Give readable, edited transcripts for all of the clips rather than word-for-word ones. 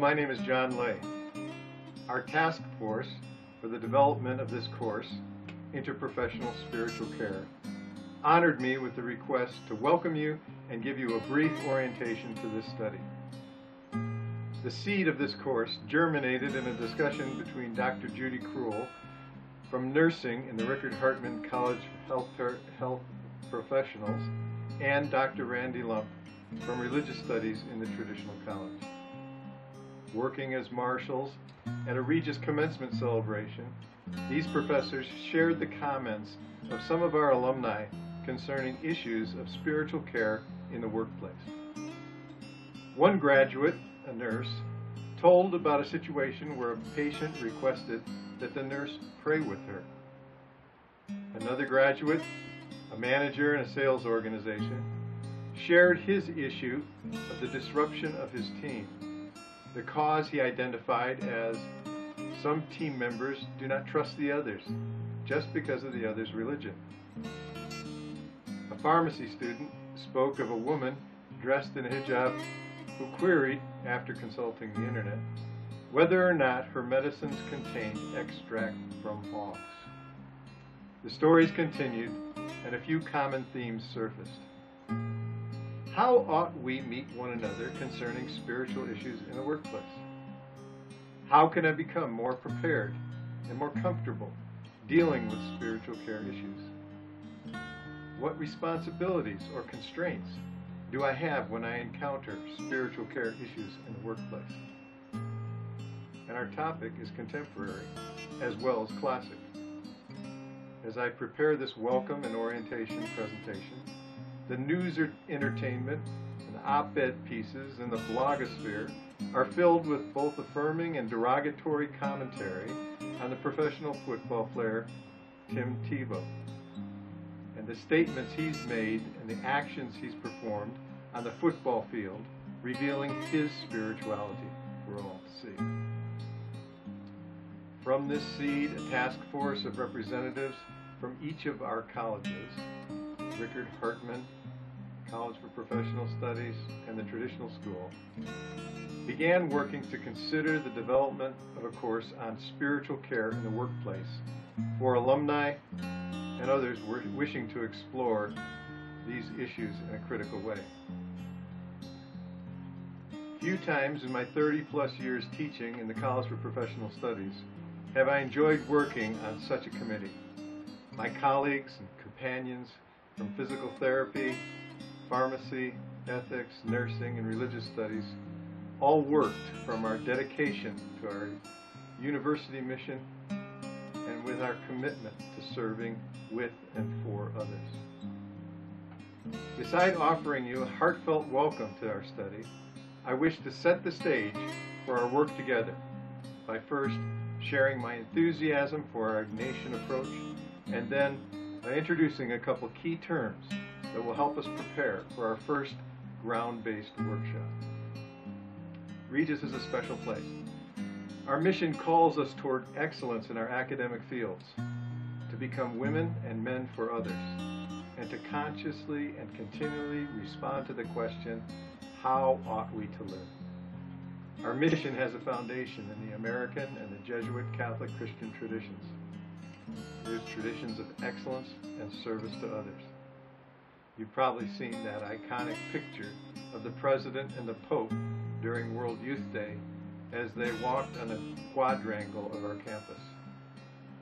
my name is John Lay. Our task force for the development of this course, Interprofessional Spiritual Care, honored me with the request to welcome you and give you a brief orientation to this study. The seed of this course germinated in a discussion between Dr. Judy Krull from nursing in the Rickard Hartman College of Health Professionals and Dr. Randy Lump from religious studies in the traditional college. Working as marshals at a Regis commencement celebration, these professors shared the comments of some of our alumni concerning issues of spiritual care in the workplace. One graduate, a nurse, told about a situation where a patient requested that the nurse pray with her. Another graduate, a manager in a sales organization, shared his issue of the disruption of his team. The cause he identified as some team members do not trust the others just because of the other's religion. A pharmacy student spoke of a woman dressed in a hijab who queried, after consulting the internet, whether or not her medicines contained extract from hogs. The stories continued, and a few common themes surfaced. How ought we meet one another concerning spiritual issues in the workplace? How can I become more prepared and more comfortable dealing with spiritual care issues? What responsibilities or constraints do I have when I encounter spiritual care issues in the workplace? And our topic is contemporary as well as classic. As I prepare this welcome and orientation presentation, the news or entertainment and op-ed pieces in the blogosphere are filled with both affirming and derogatory commentary on the professional football player Tim Tebow and the statements he's made and the actions he's performed on the football field, revealing his spirituality for all to see. From this seed, a task force of representatives from each of our colleges, Rickard Hartman College for Professional Studies and the Traditional School, began working to consider the development of a course on spiritual care in the workplace for alumni and others wishing to explore these issues in a critical way. Few times in my 30-plus years teaching in the College for Professional Studies have I enjoyed working on such a committee. My colleagues and companions from physical therapy, pharmacy, ethics, nursing, and religious studies all worked from our dedication to our university mission and with our commitment to serving with and for others. Beside offering you a heartfelt welcome to our study, I wish to set the stage for our work together by first sharing my enthusiasm for our Ignatian approach and then by introducing a couple key terms that will help us prepare for our first ground-based workshop. Regis is a special place. Our mission calls us toward excellence in our academic fields, to become women and men for others, and to consciously and continually respond to the question, how ought we to live? Our mission has a foundation in the American and the Jesuit Catholic Christian traditions. There's traditions of excellence and service to others. You've probably seen that iconic picture of the President and the Pope during World Youth Day as they walked on a quadrangle of our campus.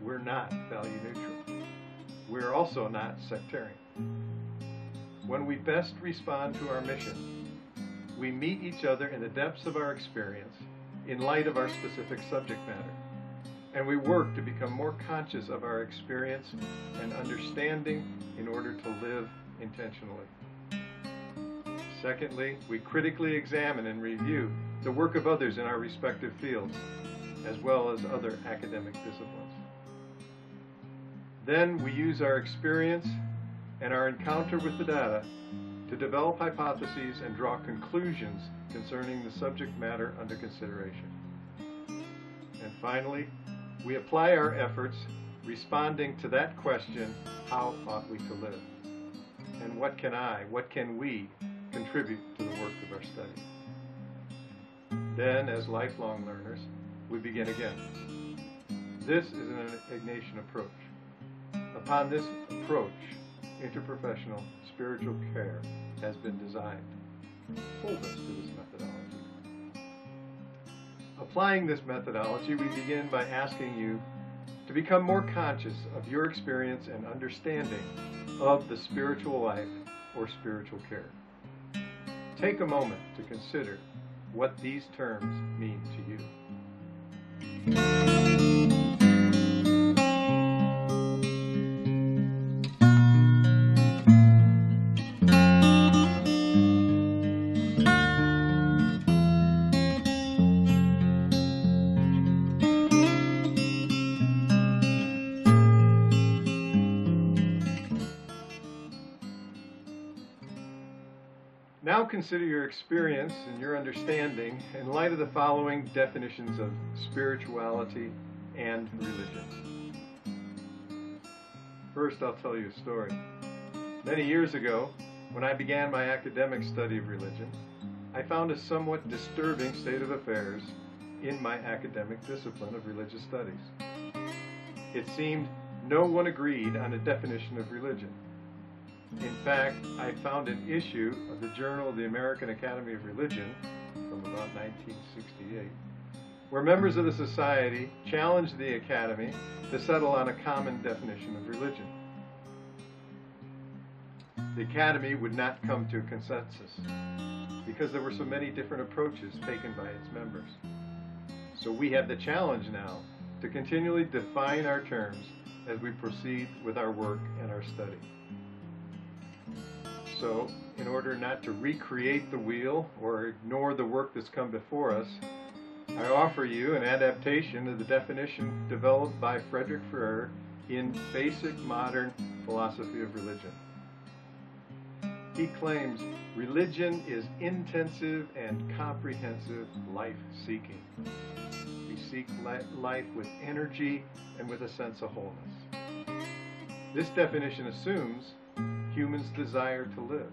We're not value neutral. We're also not sectarian. When we best respond to our mission, we meet each other in the depths of our experience in light of our specific subject matter, and we work to become more conscious of our experience and understanding in order to live intentionally. Secondly, we critically examine and review the work of others in our respective fields, as well as other academic disciplines. Then we use our experience and our encounter with the data to develop hypotheses and draw conclusions concerning the subject matter under consideration. And finally, we apply our efforts responding to that question, how ought we to live? And what can we contribute to the work of our study? Then, as lifelong learners, we begin again. This is an Ignatian approach. Upon this approach, interprofessional spiritual care has been designed. Hold us to this methodology. Applying this methodology, we begin by asking you to become more conscious of your experience and understanding of the spiritual life or spiritual care. Take a moment to consider what these terms mean to you. Now consider your experience and your understanding in light of the following definitions of spirituality and religion. First, I'll tell you a story. Many years ago, when I began my academic study of religion, I found a somewhat disturbing state of affairs in my academic discipline of religious studies. It seemed no one agreed on a definition of religion. In fact, I found an issue of the Journal of the American Academy of Religion from about 1968, where members of the society challenged the Academy to settle on a common definition of religion. The Academy would not come to a consensus because there were so many different approaches taken by its members. So we have the challenge now to continually define our terms as we proceed with our work and our study. So, in order not to recreate the wheel or ignore the work that's come before us, I offer you an adaptation of the definition developed by Frederick Ferrer in Basic Modern Philosophy of Religion. He claims religion is intensive and comprehensive life-seeking. We seek life with energy and with a sense of wholeness. This definition assumes humans' desire to live.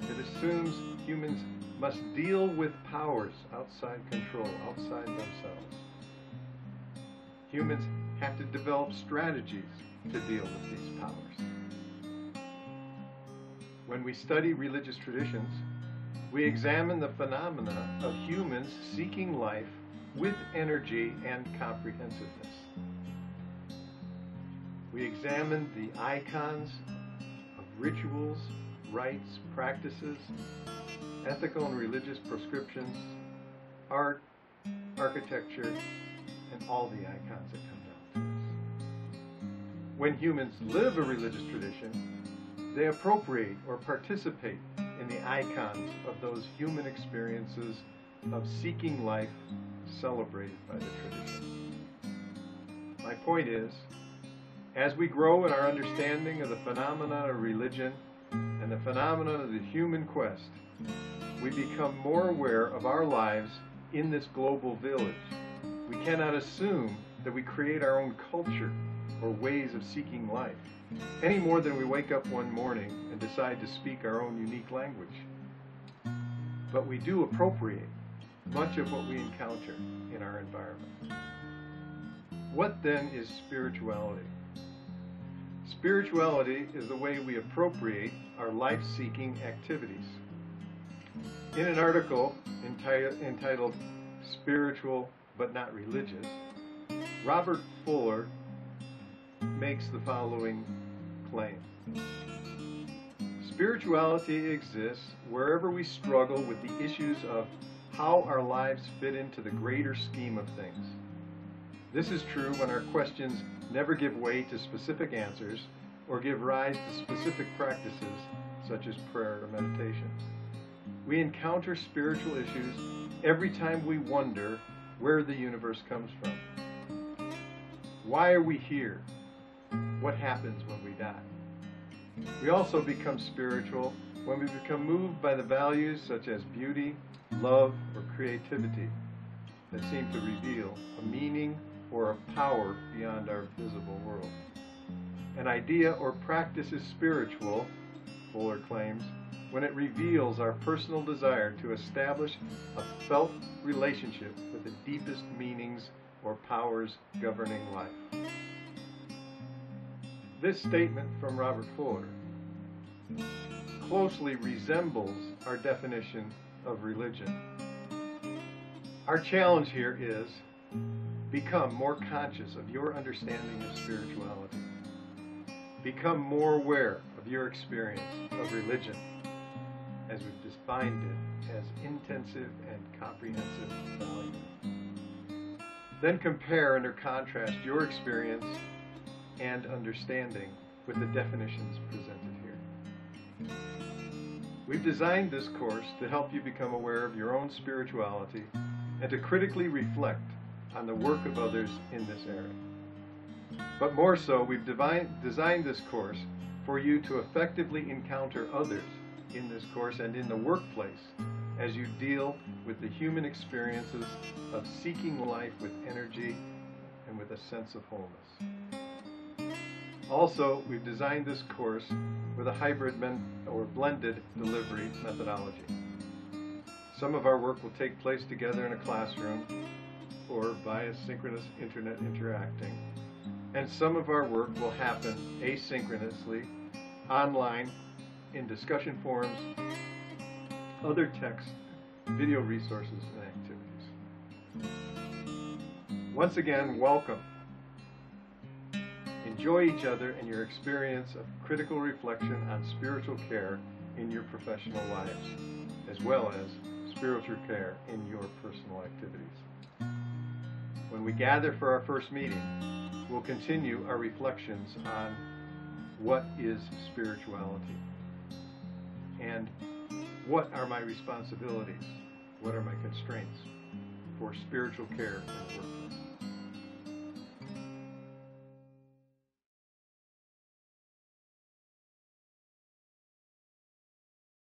It assumes humans must deal with powers outside control, outside themselves. Humans have to develop strategies to deal with these powers. When we study religious traditions, we examine the phenomena of humans seeking life with energy and comprehensiveness. We examine the icons of rituals, rites, practices, ethical and religious prescriptions, art, architecture, and all the icons that come down to us. When humans live a religious tradition, they appropriate or participate in the icons of those human experiences of seeking life celebrated by the tradition. My point is, as we grow in our understanding of the phenomena of religion and the phenomena of the human quest, we become more aware of our lives in this global village. We cannot assume that we create our own culture or ways of seeking life, any more than we wake up one morning and decide to speak our own unique language. But we do appropriate much of what we encounter in our environment. What then is spirituality? Spirituality is the way we appropriate our life-seeking activities. In an article entitled Spiritual but Not Religious, Robert Fuller makes the following claim. Spirituality exists wherever we struggle with the issues of how our lives fit into the greater scheme of things. This is true when our questions never give way to specific answers or give rise to specific practices such as prayer or meditation. We encounter spiritual issues every time we wonder where the universe comes from. Why are we here? What happens when we die? We also become spiritual when we become moved by the values such as beauty, love, or creativity that seem to reveal a meaning or a power beyond our visible world. An idea or practice is spiritual, Fuller claims, when it reveals our personal desire to establish a felt relationship with the deepest meanings or powers governing life. This statement from Robert Fuller closely resembles our definition of religion. Our challenge here is become more conscious of your understanding of spirituality. Become more aware of your experience of religion, as we've defined it as intensive and comprehensive value. Then compare and or contrast your experience and understanding with the definitions presented here. We've designed this course to help you become aware of your own spirituality and to critically reflect on the work of others in this area. But more so, we've designed this course for you to effectively encounter others in this course and in the workplace as you deal with the human experiences of seeking life with energy and with a sense of wholeness. Also, we've designed this course with a hybrid or blended delivery methodology. Some of our work will take place together in a classroom or via synchronous internet interacting, and some of our work will happen asynchronously, online, in discussion forums, other text, video resources, and activities. Once again, welcome. Enjoy each other and your experience of critical reflection on spiritual care in your professional lives, as well as spiritual care in your personal activities. When we gather for our first meeting, we'll continue our reflections on what is spirituality and what are my responsibilities, what are my constraints for spiritual care in the workplace.